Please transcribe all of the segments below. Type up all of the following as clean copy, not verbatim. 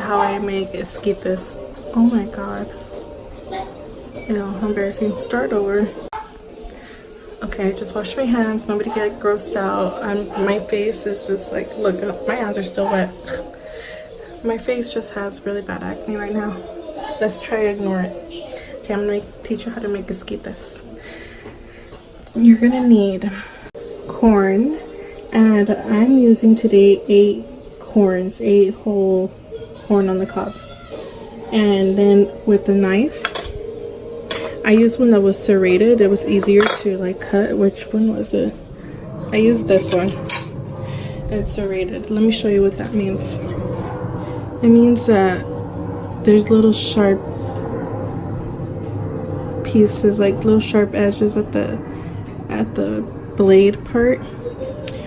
how I make esquites. Oh my god. Ew, embarrassing. Start over. Okay, I just washed my hands. Nobody get grossed out. My face is just like, look, my hands are still wet. My face just has really bad acne right now. Let's try to ignore it. Okay, I'm gonna teach you how to make esquites. You're gonna need corn, and I'm using today 8 corns, 8 whole corn on the cobs. And then with the knife, I used one that was serrated. It was easier to like cut. Which one was it? I used this one. It's serrated. Let me show you what that means. It means that there's little sharp pieces, like little sharp edges at the blade part.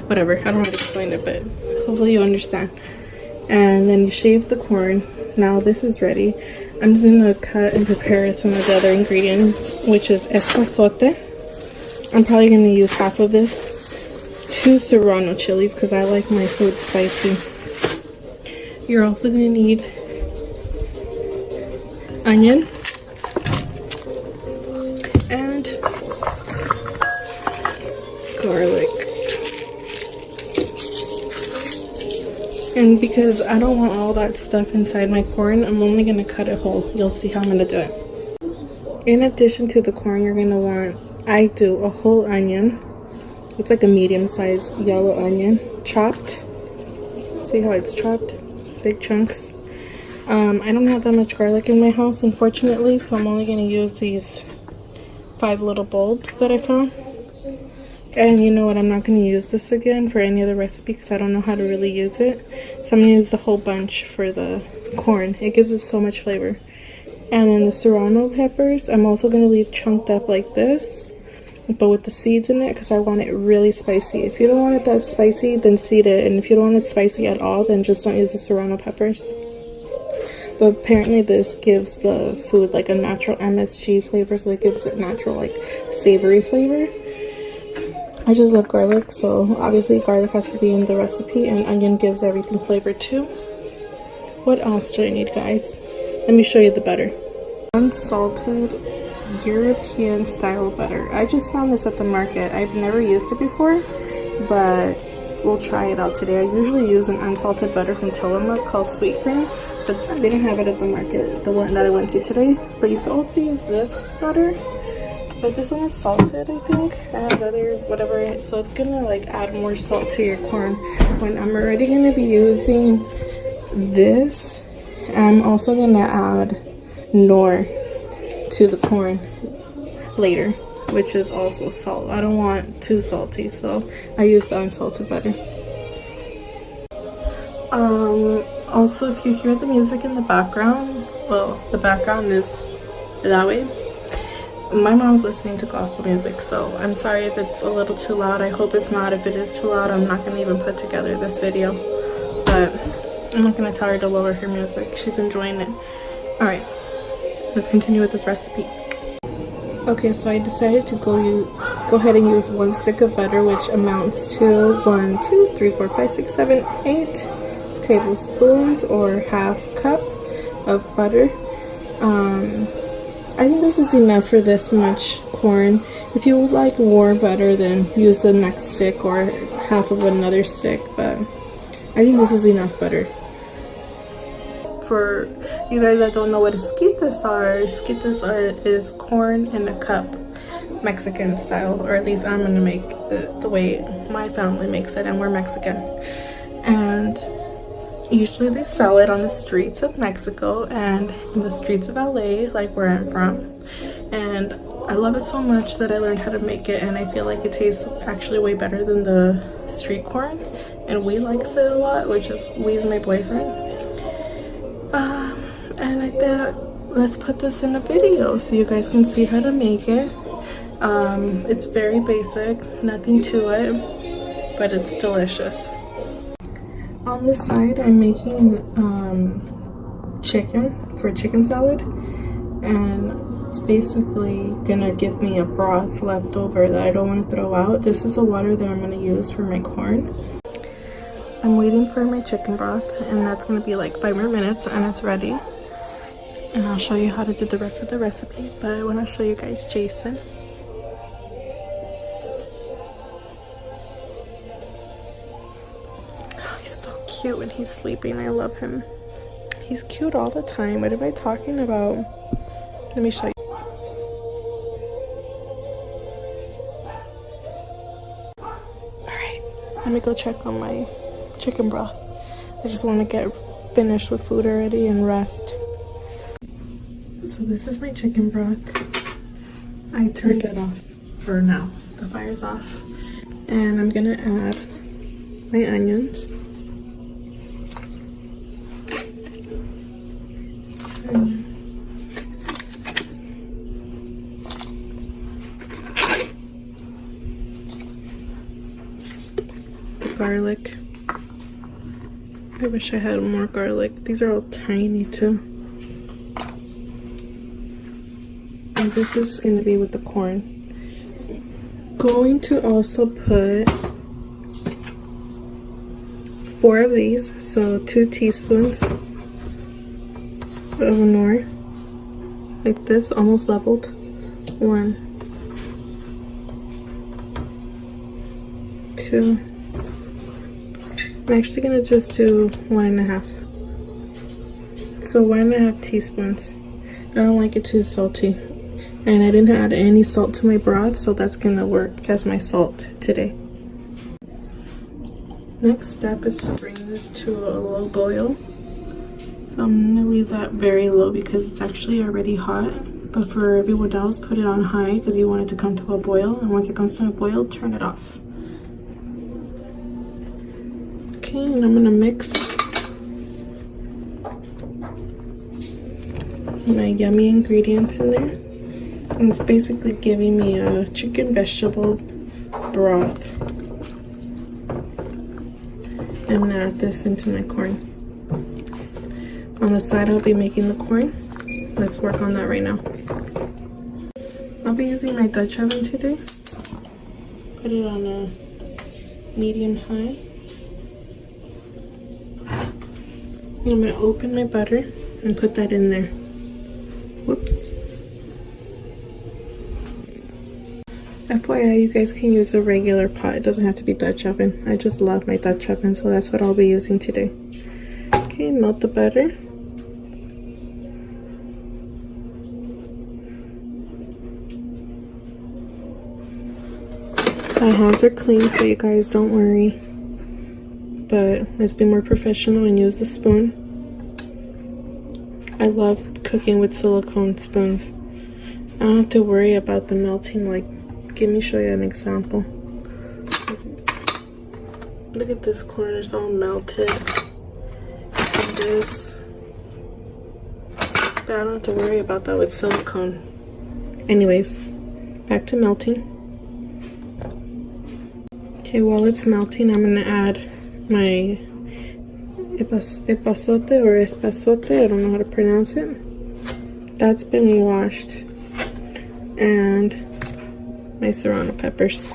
Whatever, I don't know how to explain it, but hopefully you understand. And then you shave the corn. Now this is ready. I'm just gonna cut and prepare some of the other ingredients, which is Epazote. I'm probably gonna use half of this. 2 Serrano chilies because I like my food spicy. You're also gonna need onion and garlic. And because I don't want all that stuff inside my corn, I'm only going to cut it whole. You'll see how I'm going to do it. In addition to the corn, you're going to want, I do a whole onion. It's like a medium-sized yellow onion, chopped. See how it's chopped? Big chunks. I don't have that much garlic in my house, unfortunately, so I'm only going to use these 5 little bulbs that I found. And you know what, I'm not going to use this again for any other recipe because I don't know how to really use it. So I'm going to use the whole bunch for the corn. It gives it so much flavor. And then the Serrano peppers, I'm also going to leave chunked up like this, but with the seeds in it because I want it really spicy. If you don't want it that spicy, then seed it. And if you don't want it spicy at all, then just don't use the Serrano peppers. But apparently this gives the food like a natural MSG flavor, so it gives it natural like savory flavor. I just love garlic, so obviously garlic has to be in the recipe, and onion gives everything flavor too. What else do I need, guys? Let me show you the butter. Unsalted European style butter. I just found this at the market. I've never used it before, but we'll try it out today. I usually use an unsalted butter from Tillamook called Sweet Cream, but they didn't have it at the market, the one that I went to today. But you can also use this butter. But this one is salted, I think. I have other whatever, so it's gonna like add more salt to your corn. When I'm already gonna be using this, I'm also gonna add Knorr to the corn later, which is also salt. I don't want too salty, so I use the unsalted butter. Also, if you hear the music in the background, well, the background is that way. My mom's listening to gospel music, so I'm sorry if it's a little too loud. I hope it's not. If it is too loud, I'm not going to even put together this video. But I'm not going to tell her to lower her music. She's enjoying it. Alright, let's continue with this recipe. Okay, so I decided to go ahead and use 1 stick of butter, which amounts to 1, 2, 3, 4, 5, 6, 7, 8 tablespoons or half cup of butter. I think this is enough for this much corn. If you would like more butter, then use the next stick or half of another stick, but I think this is enough butter. For you guys that don't know what esquites is corn in a cup, Mexican style, or at least I'm gonna make it the way my family makes it, and we're Mexican. And usually they sell it on the streets of Mexico and in the streets of LA, like where I'm from. And I love it so much that I learned how to make it, and I feel like it tastes actually way better than the street corn. And we likes it a lot, which is we's my boyfriend. And I thought, let's put this in a video so you guys can see how to make it. It's very basic, nothing to it, but it's delicious. On this side, I'm making chicken for chicken salad, and it's basically gonna give me a broth left over that I don't want to throw out. This is the water that I'm gonna use for my corn. I'm waiting for my chicken broth, and that's gonna be like 5 more minutes and it's ready. And I'll show you how to do the rest of the recipe, but I want to show you guys Jason. Oh, he's so cute when he's sleeping. I love him. He's cute all the time. What am I talking about? Let me show you. Alright, let me go check on my chicken broth. I just want to get finished with food already and rest. So this is my chicken broth. I turned it off for now. The fire's off. And I'm gonna add my onions. The garlic. I wish I had more garlic. These are all tiny too. And this is going to be with the corn. Going to also put 4 of these, so 2 teaspoons of Knorr, like this, almost leveled. 1, 2. I'm actually going to just do 1.5. So 1.5 teaspoons. I don't like it too salty. And I didn't add any salt to my broth, so that's gonna work as my salt today. Next step is to bring this to a low boil. So I'm gonna leave that very low because it's actually already hot. But for everyone else, put it on high because you want it to come to a boil. And once it comes to a boil, turn it off. Okay, and I'm gonna mix my yummy ingredients in there. And it's basically giving me a chicken vegetable broth. I'm gonna add this into my corn. On the side, I'll be making the corn. Let's work on that right now. I'll be using my Dutch oven today. Put it on a medium high. And I'm gonna open my butter and put that in there. Whoops. FYI, you guys can use a regular pot. It doesn't have to be Dutch oven. I just love my Dutch oven, so that's what I'll be using today. Okay, melt the butter. My hands are clean, so you guys don't worry. But let's be more professional and use the spoon. I love cooking with silicone spoons. I don't have to worry about the melting. Like, let me show you an example. Look at this corn, it's all melted. And this, but I don't have to worry about that with silicone. Anyways, back to melting. Okay, while it's melting, I'm gonna add my Epazote or Epazote, I don't know how to pronounce it. That's been washed. And my Serrano peppers.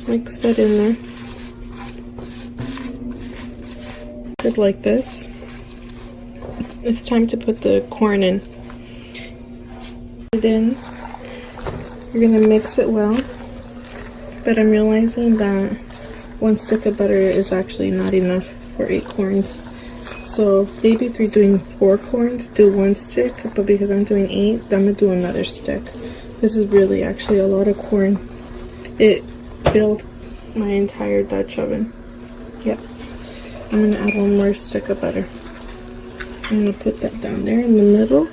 Mix that in there. Good, like this. It's time to put the corn in. Put it in. You're gonna mix it well. But I'm realizing that 1 stick of butter is actually not enough for 8 corns. So maybe if you're doing 4 corns, do 1 stick. But because I'm doing 8, I'm gonna do another stick. This is really actually a lot of corn. It filled my entire Dutch oven. Yep. I'm gonna add 1 more stick of butter. I'm gonna put that down there in the middle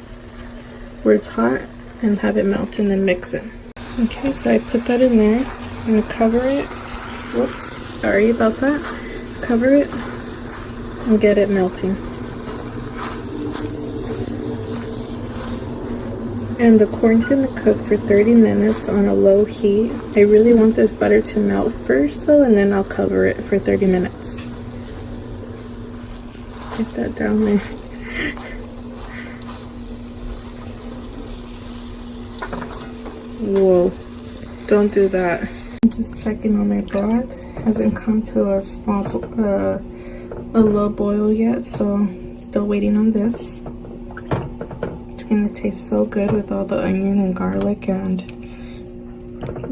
where it's hot and have it melt and then mix it. Okay, so I put that in there. I'm gonna cover it. Whoops, sorry about that. Cover it and get it melting. And the corn's gonna cook for 30 minutes on a low heat. I really want this butter to melt first though, and then I'll cover it for 30 minutes. Get that down there. Whoa, don't do that. I'm just checking on my broth. hasn't come to a low boil yet, so still waiting on this. It's gonna taste so good with all the onion and garlic and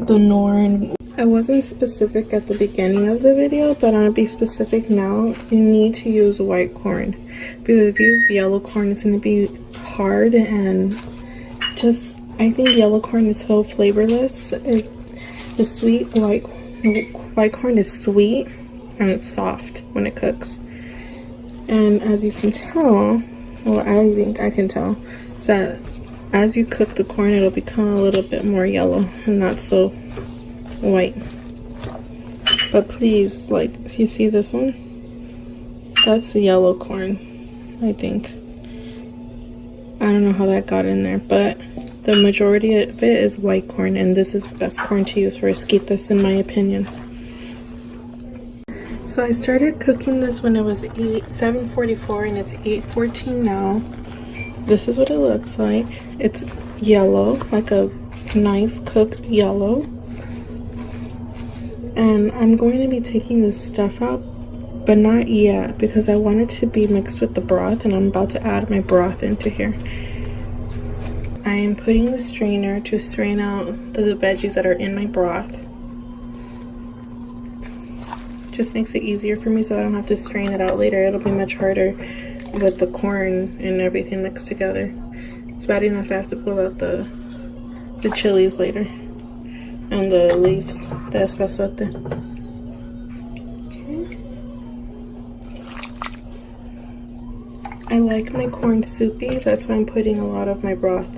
the Knorr. And I wasn't specific at the beginning of the video, but I'm gonna be specific now. You need to use white corn, because if you use yellow corn, it's gonna be hard and just, I think yellow corn is so flavorless. The sweet white corn is sweet and it's soft when it cooks. And as you can tell, well, I think I can tell, is that as you cook the corn, it'll become a little bit more yellow and not so white. But please, like, if you see this one, that's the yellow corn, I think. I don't know how that got in there, but the majority of it is white corn, and this is the best corn to use for esquites in my opinion. So I started cooking this when it was 7:44 and it's 8:14 now. This is what it looks like. It's yellow, like a nice cooked yellow. And I'm going to be taking this stuff out, but not yet, because I want it to be mixed with the broth, and I'm about to add my broth into here. I am putting the strainer to strain out the veggies that are in my broth. Just makes it easier for me so I don't have to strain it out later. It'll be much harder with the corn and everything mixed together. It's bad enough I have to pull out the chilies later and the leaves, the Epazote. Okay. I like my corn soupy, that's why I'm putting a lot of my broth.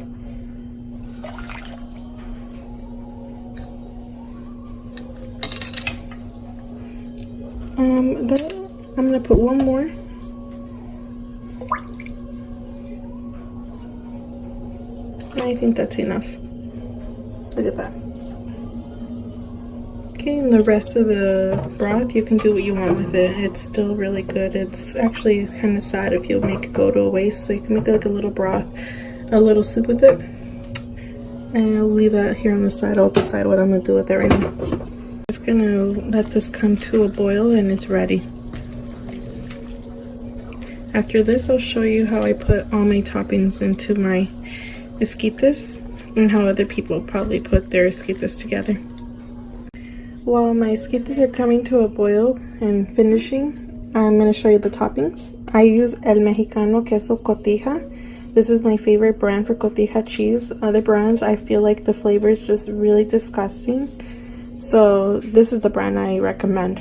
I'm gonna put one more. I think that's enough. Look at that. Okay, and the rest of the broth, you can do what you want with it. It's still really good. It's actually kind of sad if you make it go to a waste, so you can make like a little broth, a little soup with it. And I'll leave that here on the side. I'll decide what I'm gonna do with it right now. Just gonna let this come to a boil and it's ready. After this, I'll show you how I put all my toppings into my esquites and how other people probably put their esquites together. While my esquites are coming to a boil and finishing, I'm going to show you the toppings. I use El Mexicano Queso Cotija. This is my favorite brand for Cotija cheese. Other brands, I feel like the flavor is just really disgusting. So this is the brand I recommend.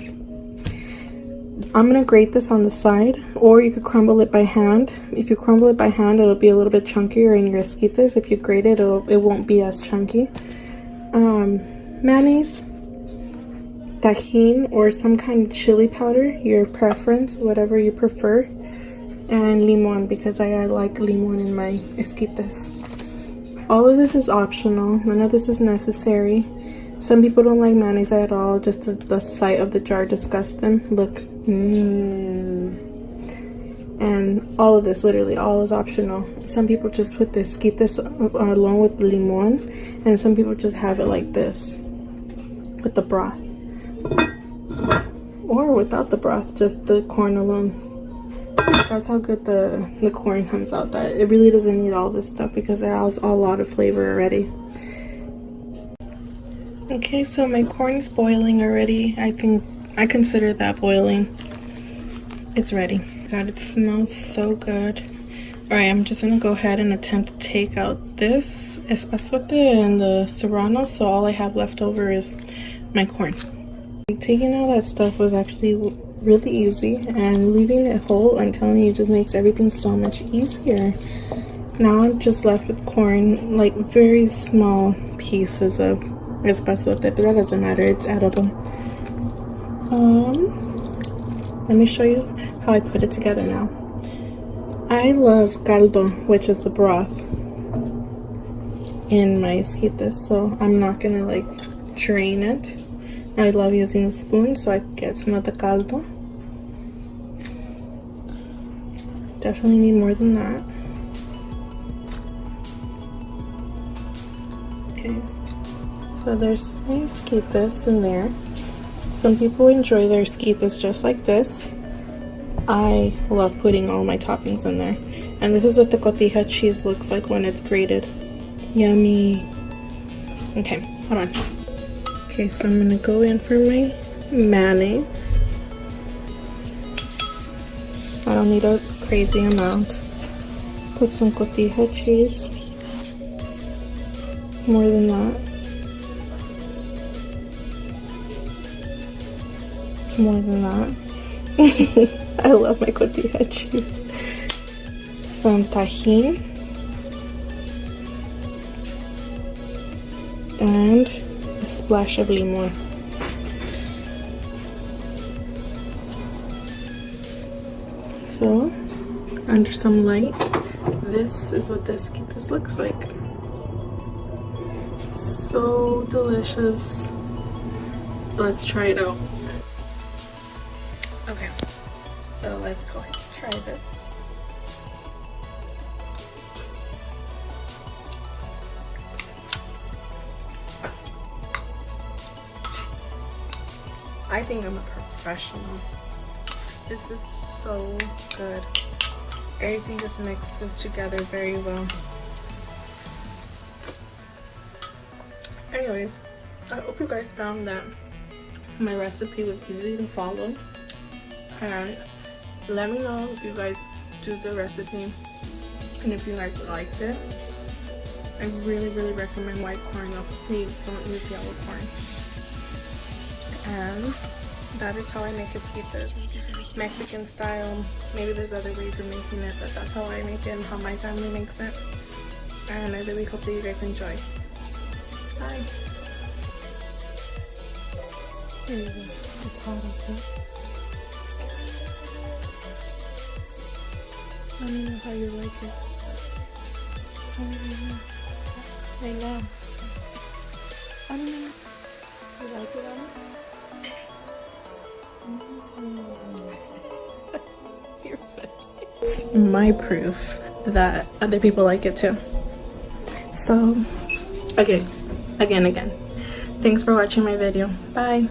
I'm going to grate this on the side, or you could crumble it by hand. If you crumble it by hand, it'll be a little bit chunkier in your esquites. If you grate it, it won't be as chunky. Mayonnaise, Tajin, or some kind of chili powder, your preference, whatever you prefer. And limon, because I like limon in my esquites. All of this is optional. None of this is necessary. Some people don't like mayonnaise at all. Just the sight of the jar disgusts them. Look. And all of this, literally all is optional. Some people just put the esquites along with limon, and some people just have it like this with the broth, or without the broth, just the corn alone. That's how good the corn comes out. That it really doesn't need all this stuff because it has a lot of flavor already. Okay, so my corn is boiling already. I consider that boiling. It's ready. God, it smells so good. Alright, I'm just gonna go ahead and attempt to take out this Epazote and the Serrano, so all I have left over is my corn. Taking all that stuff was actually really easy, and leaving it whole, I'm telling you, just makes everything so much easier. Now I'm just left with corn, like very small pieces of Epazote, but that doesn't matter, it's edible. Let me show you how I put it together now. I love caldo, which is the broth, in my esquites, so I'm not gonna like drain it. I love using a spoon so I get some of the caldo. Definitely need more than that. Okay, so there's my esquites in there. Some people enjoy their esquites just like this. I love putting all my toppings in there. And this is what the cotija cheese looks like when it's grated. Yummy. Okay, hold on. Okay, so I'm gonna go in for my mayonnaise. I don't need a crazy amount. Put some cotija cheese. More than that. More than that. I love my cotija cheese. Some Tajin. And a splash of limon. So, under some light, this is what the esquites looks like. So delicious. Let's try it out. Okay, so let's go ahead and try this. I think I'm a professional. This is so good. Everything just mixes together very well. Anyways, I hope you guys found that my recipe was easy to follow. And let me know if you guys do the recipe and if you guys liked it. I really recommend white corn though. Please don't use yellow corn. And that is how I make esquites, Mexican style. Maybe there's other ways of making it, but that's how I make it and how my family makes it. And I really hope that you guys enjoy. Bye. Here you go. It's hot, okay? Let me know how you like it. Right now. I don't know. You like it, Anna? Your face. My proof that other people like it too. So, again. Thanks for watching my video. Bye.